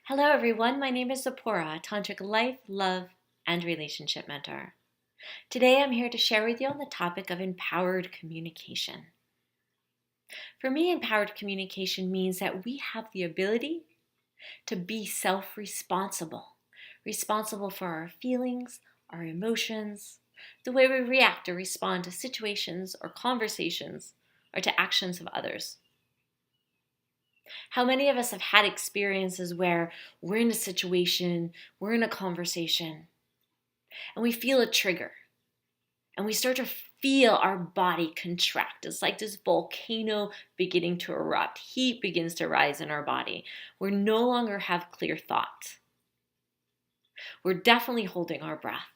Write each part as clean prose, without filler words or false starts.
Hello, everyone. My name is Tziporah, Tantric life, love, and relationship mentor. Today, I'm here to share with you on the topic of empowered communication. For me, empowered communication means that we have the ability to be self-responsible, responsible for our feelings, our emotions, the way we react or respond to situations or conversations or to actions of others. How many of us have had experiences where we're in a situation, we're in a conversation, and we feel a trigger, and we start to feel our body contract. It's like this volcano beginning to erupt. Heat begins to rise in our body. We no longer have clear thought. We're definitely holding our breath.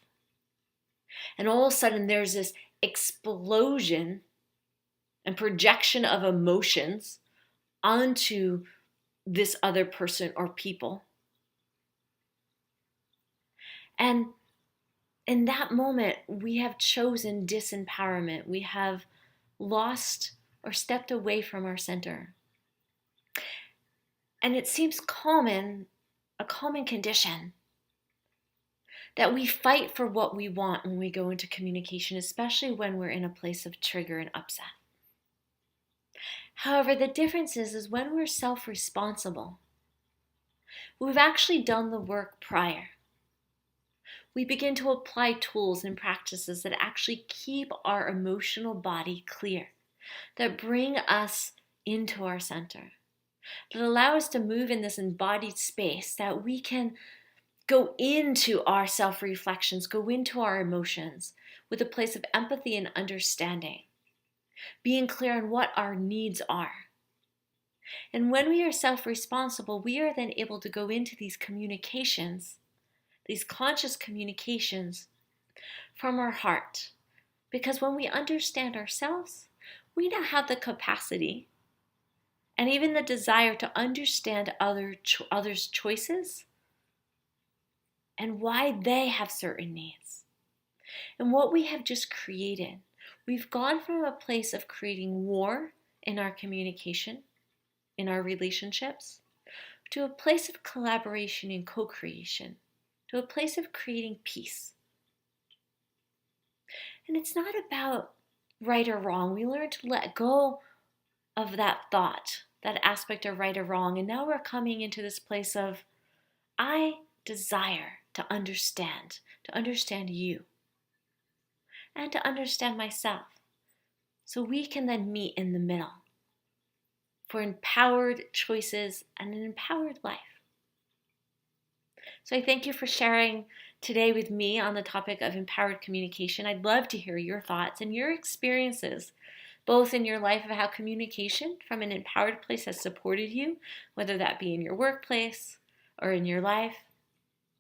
And all of a sudden, there's this explosion and projection of emotions onto this other person or people. And in that moment, we have chosen disempowerment. We have lost or stepped away from our center. And it seems a common condition, that we fight for what we want when we go into communication, especially when we're in a place of trigger and upset. However, the difference is when we're self-responsible, we've actually done the work prior. We begin to apply tools and practices that actually keep our emotional body clear, that bring us into our center, that allow us to move in this embodied space, that we can go into our self-reflections, go into our emotions with a place of empathy and understanding, being clear on what our needs are. And when we are self-responsible, we are then able to go into these communications, these conscious communications from our heart. Because when we understand ourselves, we now have the capacity and even the desire to understand others' choices and why they have certain needs. And what we have just created, we've gone from a place of creating war in our communication, in our relationships, to a place of collaboration and co-creation, to a place of creating peace. And it's not about right or wrong. We learn to let go of that thought, that aspect of right or wrong. And now we're coming into this place of, I desire to understand you, and to understand myself. So we can then meet in the middle for empowered choices and an empowered life. So I thank you for sharing today with me on the topic of empowered communication. I'd love to hear your thoughts and your experiences, both in your life of how communication from an empowered place has supported you, whether that be in your workplace or in your life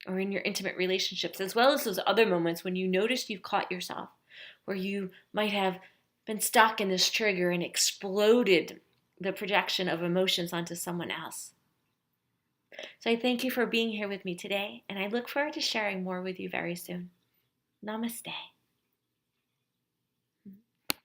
or in your intimate relationships, as well as those other moments when you noticed you've caught yourself, where you might have been stuck in this trigger and exploded the projection of emotions onto someone else. So I thank you for being here with me today, and I look forward to sharing more with you very soon. Namaste.